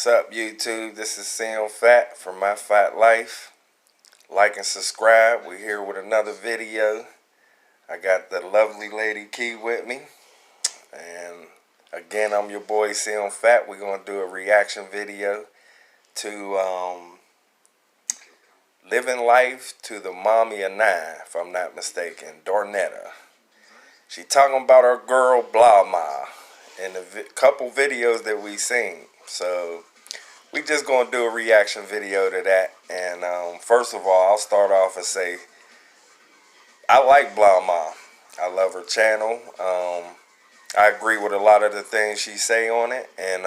What's up, YouTube? This is Phat from My Phat Life. Like and subscribe. We're here with another video. I got the lovely lady Key with me. And again, I'm your boy Phat. We're going to do a reaction video to Living Life to the Mommy of Nine, if I'm not mistaken, Darnetta. She talking about her girl Blahma in the couple videos that we seen. So we just gonna do a reaction video to that. And first of all, I'll start off and say I like Blahma. I love her channel. I agree with a lot of the things she say on it, and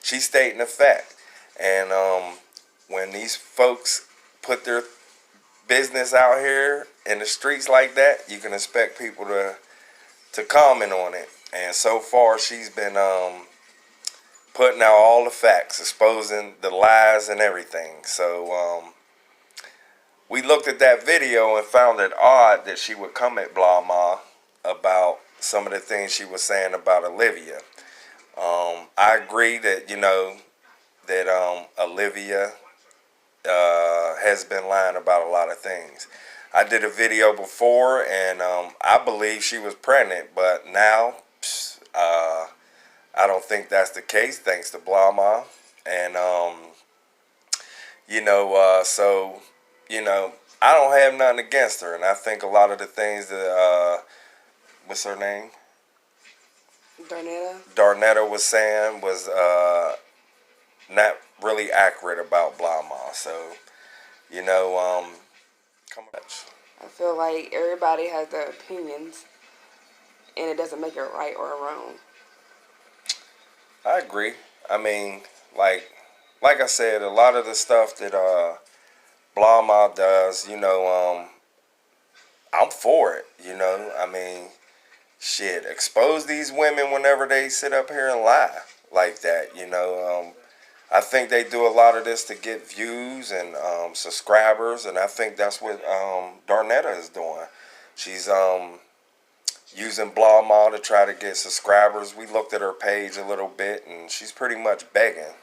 she's stating a fact. And when these folks put their business out here in the streets like that, you can expect people to comment on it. And so far, she's been putting out all the facts, exposing the lies and everything. So we looked at that video and found it odd that she would come at Blahma about some of the things she was saying about Olivia. I agree that, that Olivia has been lying about a lot of things. I did a video before, and I believe she was pregnant, but now I don't think that's the case, thanks to Blahma. And I don't have nothing against her, and I think a lot of the things that what's her name? Darnetta was saying was not really accurate about Blahma. So, come on. I feel like everybody has their opinions, and it doesn't make it right or wrong. I agree. I mean, like I said, a lot of the stuff that Blahma does, I'm for it. I mean, shit, expose these women whenever they sit up here and lie like that. I think they do a lot of this to get views and subscribers, and I think that's what Darnetta is doing. She's using Blahma to try to get subscribers. We looked at her page a little bit, and she's pretty much begging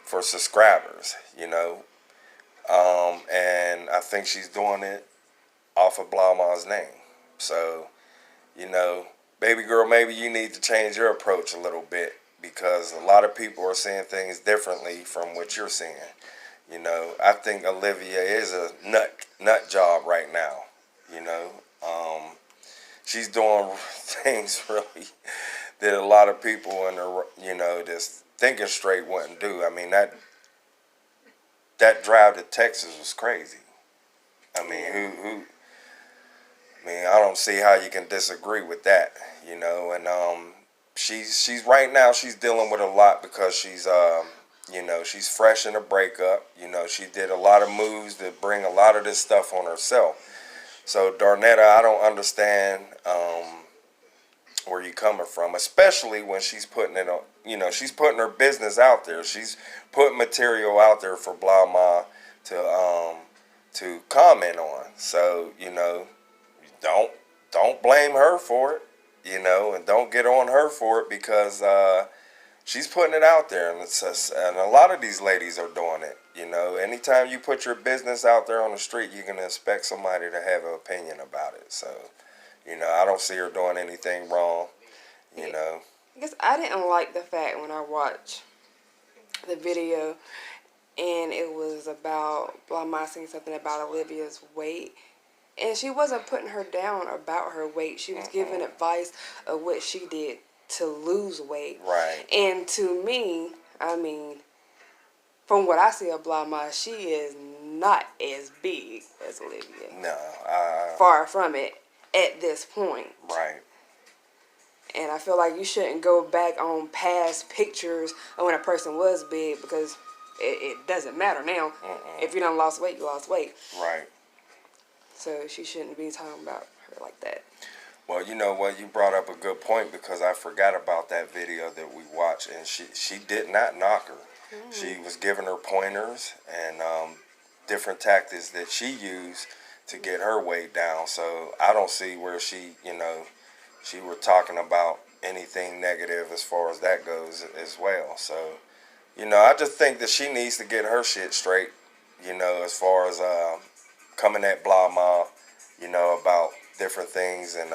for subscribers, and I think she's doing it off of Blahma's name. So, baby girl, maybe you need to change your approach a little bit, because a lot of people are seeing things differently from what you're seeing. I think Olivia is a nut job right now. She's doing things really that a lot of people in the, just thinking straight wouldn't do. I mean, that drive to Texas was crazy. I mean, I don't see how you can disagree with that, and she's right now, she's dealing with a lot because she's she's fresh in a breakup. She did a lot of moves to bring a lot of this stuff on herself. So Darnetta, I don't understand where you coming from, especially when she's putting it on, she's putting her business out there. She's putting material out there for Blahma to comment on. So, don't blame her for it, and don't get on her for it, because she's putting it out there, and and a lot of these ladies are doing it. Anytime you put your business out there on the street, you can expect somebody to have an opinion about it. So, I don't see her doing anything wrong. I guess I didn't like the fact when I watched the video, and it was about Blahma saying something about Olivia's weight. And she wasn't putting her down about her weight. She was giving advice of what she did to lose weight. Right. And to me, I mean, from what I see of Blahma, she is not as big as Olivia. No. Far from it at this point. Right. And I feel like you shouldn't go back on past pictures of when a person was big, because it doesn't matter now. If you done lost weight, you lost weight. Right. So she shouldn't be talking about her like that. Well, you know what? You brought up a good point, because I forgot about that video that we watched, and she did not knock her. She was giving her pointers and different tactics that she used to get her weight down. So I don't see where she were talking about anything negative as far as that goes as well. So, You know, I just think that she needs to get her shit straight. You know, as far as coming at blah ma, you know, about different things. And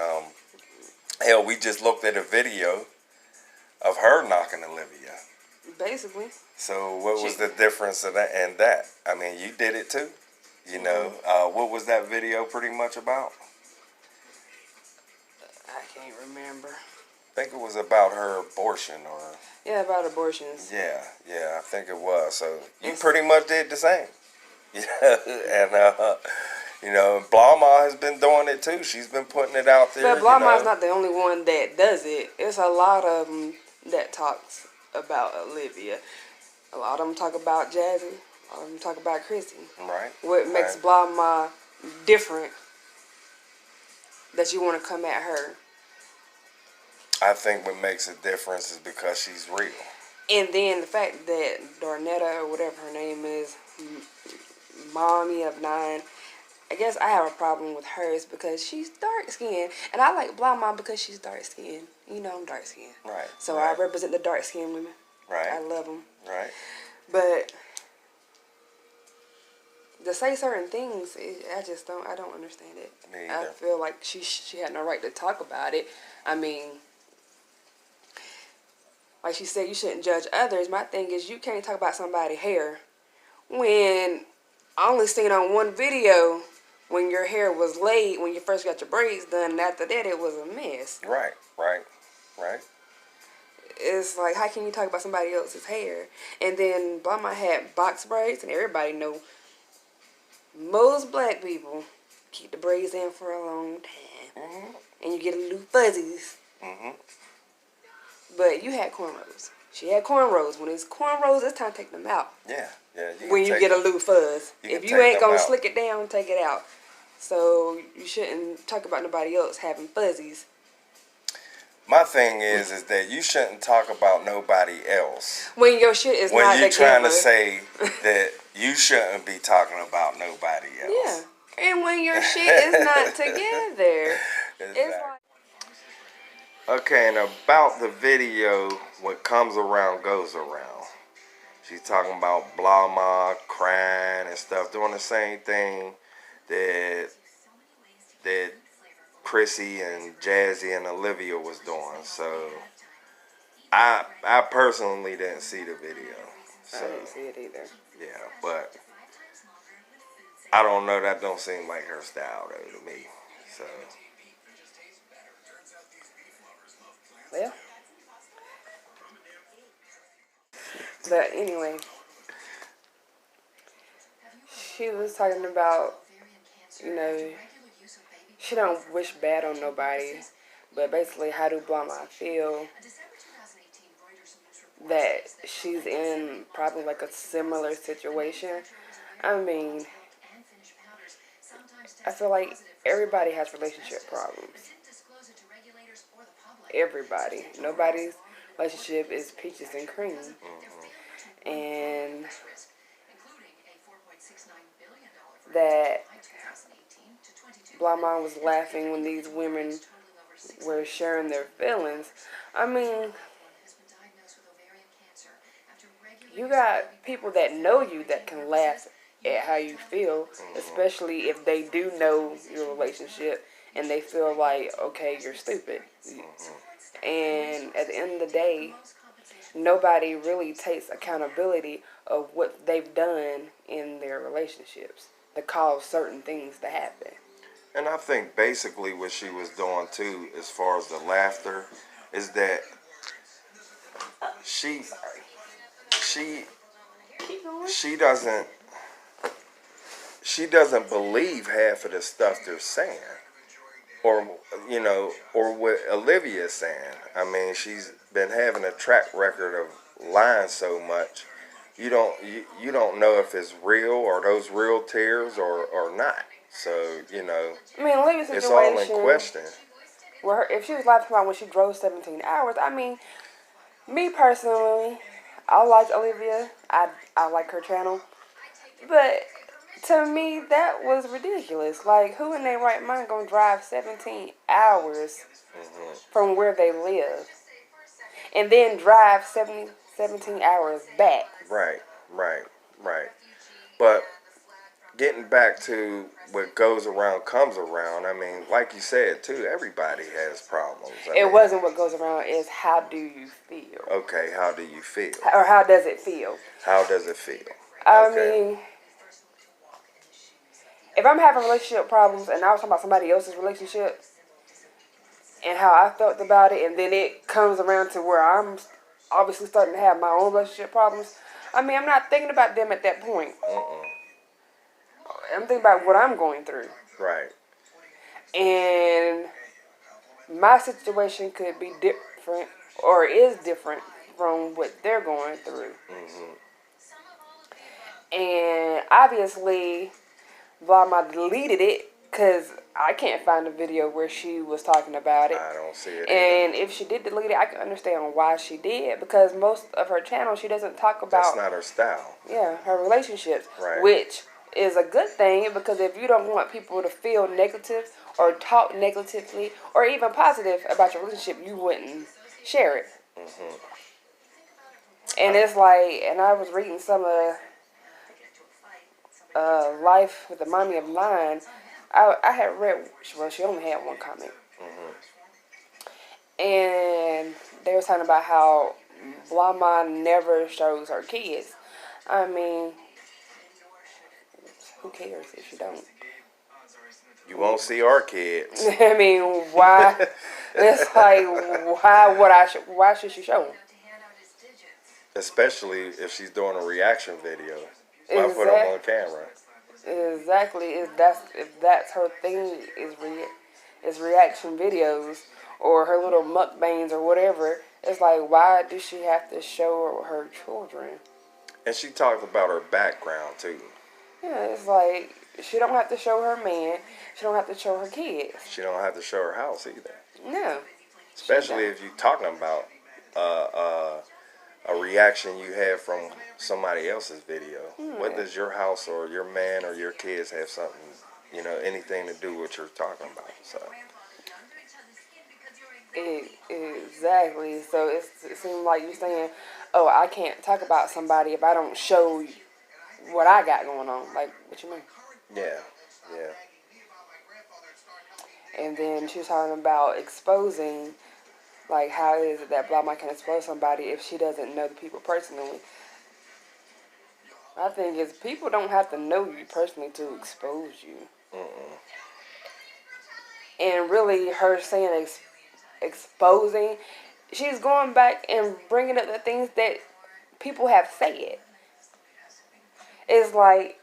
hell, we just looked at a video of her knocking Olivia. Basically. So what was the difference in that and that? I mean, you did it too. You know, what was that video pretty much about? I can't remember. I think it was about her abortion or... Yeah, about abortions. Yeah, I think it was. So you pretty much did the same. Yeah, and you know, Blama has been doing it too. She's been putting it out there. But Blama's not the only one that does it. It's a lot of them that talks about Olivia. A lot of them talk about Jazzy. A lot of them talk about Chrissy. Right. What makes Blama different that you want to come at her? I think what makes a difference is because she's real. And then the fact that Darnetta, or whatever her name is, Mommy of 9, I guess I have a problem with hers because she's dark skinned. And I like Blonde Mom because she's dark skinned. You know I'm dark skinned. Right. So I represent the dark skinned women. Right. I love them. Right. But to say certain things, I don't understand it. Me either. I feel like she had no right to talk about it. I mean, like she said, you shouldn't judge others. My thing is, you can't talk about somebody's hair when I only seen on one video when your hair was laid when you first got your braids done, and after that it was a mess. Right. It's like, how can you talk about somebody else's hair? And then Blama had box braids, and everybody know most black people keep the braids in for a long time, and you get a little fuzzies. But you had cornrows. She had cornrows. When it's cornrows, it's time to take them out. Yeah. When you get a little fuzz. If you ain't gonna slick it down, take it out. So you shouldn't talk about nobody else having fuzzies. My thing is that you shouldn't talk about nobody else. When your shit is not together. When you're trying to say that you shouldn't be talking about nobody else. Yeah. And when your shit is not together. Exactly. It's like... Okay, and about the video, what comes around goes around. She's talking about Blama crying and stuff, doing the same thing that Chrissy and Jazzy and Olivia was doing. So I personally didn't see the video. So, I didn't see it either. Yeah, but I don't know. That don't seem like her style though to me. So. Well, but anyway, she was talking about, you know, she don't wish bad on nobody, but basically how do Blama feel that she's in probably like a similar situation. I mean, I feel like everybody has relationship problems. Everybody. Nobody's relationship is peaches and cream. And that Blama was laughing when these women were sharing their feelings. I mean, you got people that know you that can laugh at how you feel, especially if they do know your relationship and they feel like, okay, you're stupid. And at the end of the day, nobody really takes accountability of what they've done in their relationships that cause certain things to happen. And I think basically what she was doing too, as far as the laughter, is that she doesn't believe half of the stuff they're saying, or you know, or what Olivia is saying. I mean, she's been having a track record of lying so much. You don't know if it's real or those real tears or not. So, you know, I mean, Olivia's situation, it's all in question. Where if she was laughing about when she drove 17 hours, I mean, me personally, I like Olivia. I like her channel. But to me, that was ridiculous. Like, who in their right mind gonna drive 17 hours from where they live? And then drive 17 hours back. Right, right, right. But getting back to what goes around comes around. I mean, like you said too, everybody has problems. It wasn't what goes around. It's how do you feel? Okay, how do you feel? Or how does it feel? How does it feel? I mean, if I'm having relationship problems and I was talking about somebody else's relationship and how I felt about it, and then it comes around to where I'm obviously starting to have my own relationship problems, I mean, I'm not thinking about them at that point. I'm thinking about what I'm going through. Right. And my situation could be different or is different from what they're going through. And obviously, Vladimir deleted it because I can't find a video where she was talking about it. I don't see it And either. if she did delete it, I can understand why she did, because most of her channel, she doesn't talk about... That's not her style. Yeah, her relationships. Right. Which is a good thing, because if you don't want people to feel negative or talk negatively or even positive about your relationship, you wouldn't share it. And it's like, and I was reading some of Life with the Mommy of Mine. I had read, well, she only had one comment. And they were talking about how Blama never shows her kids. I mean, who cares if you don't? You won't see our kids. I mean, why? It's like, why should she show them? Especially if she's doing a reaction video. Why put them on camera? Exactly. If that's her thing, is reaction videos or her little mukbangs or whatever. It's like, why does she have to show her children? And she talked about her background too. Yeah, it's like, she don't have to show her man. She don't have to show her kids. She don't have to show her house either. No. Especially if you're talking about a reaction you have from somebody else's video. What does your house or your man or your kids have something, anything to do with what you're talking about? So. Exactly. So it seems like you're saying, oh, I can't talk about somebody if I don't show what I got going on. Like, what you mean? Yeah, yeah. And then she was talking about exposing, like, how is it that Blama can expose somebody if she doesn't know the people personally? My thing is, people don't have to know you personally to expose you. And really, her saying exposing, she's going back and bringing up the things that people have said. It's like,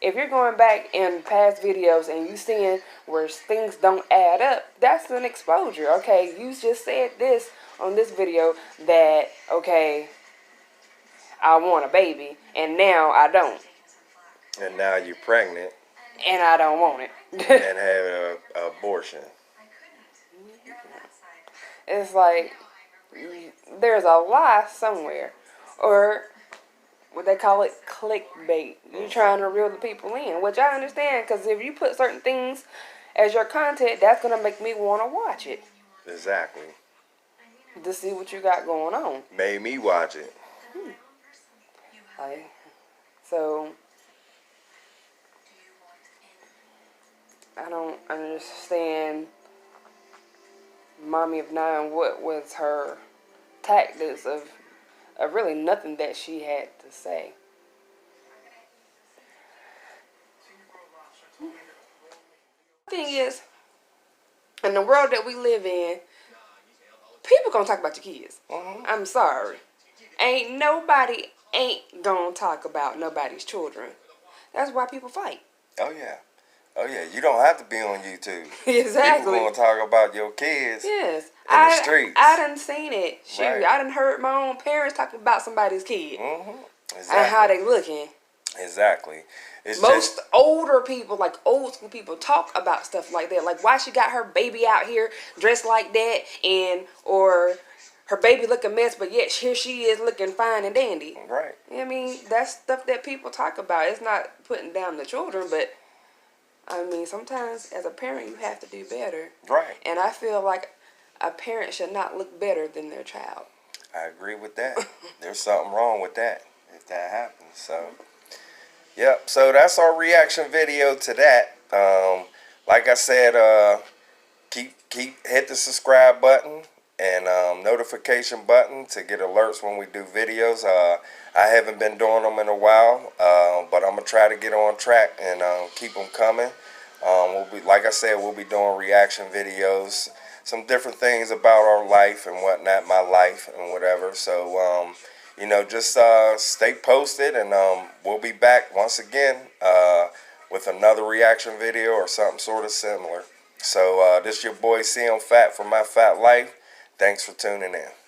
if you're going back in past videos and you seeing where things don't add up, that's an exposure. Okay, you just said this on this video that, okay, I want a baby, and now I don't. And now you're pregnant. And I don't want it. And have an abortion. It's like, there's a lie somewhere. Or what they call it, clickbait. You're trying to reel the people in, which I understand, because if you put certain things as your content, that's going to make me want to watch it. Exactly. To see what you got going on. Made me watch it. So, I don't understand Mommy of Nine, what was her tactics of really nothing that she had to say. The thing is, in the world that we live in, people gonna talk about your kids. I'm sorry. Nobody ain't gonna talk about nobody's children. That's why people fight. Oh yeah. Oh yeah. You don't have to be on YouTube. Exactly. People gonna talk about your kids. Yes. In the streets. I done seen it. Shoot, Right. I done heard my own parents talking about somebody's kid. Exactly. And how they looking. Exactly. It's Most older people, like old school people, talk about stuff like that. Like, why she got her baby out here dressed like that, or her baby look a mess, but yet here she is looking fine and dandy. Right. I mean, that's stuff that people talk about. It's not putting down the children, but I mean, sometimes as a parent, you have to do better. Right. And I feel like a parent should not look better than their child. I agree with that. There's something wrong with that if that happens. So, yep. So that's our reaction video to that. Like I said, keep hit the subscribe button and notification button to get alerts when we do videos. I haven't been doing them in a while, but I'm gonna try to get on track and keep them coming. We'll be, like I said, we'll be doing reaction videos, some different things about our life and whatnot, my life and whatever. So, just stay posted, and we'll be back once again with another reaction video or something sort of similar. So this your boy CM Phat from My Phat Life. Thanks for tuning in.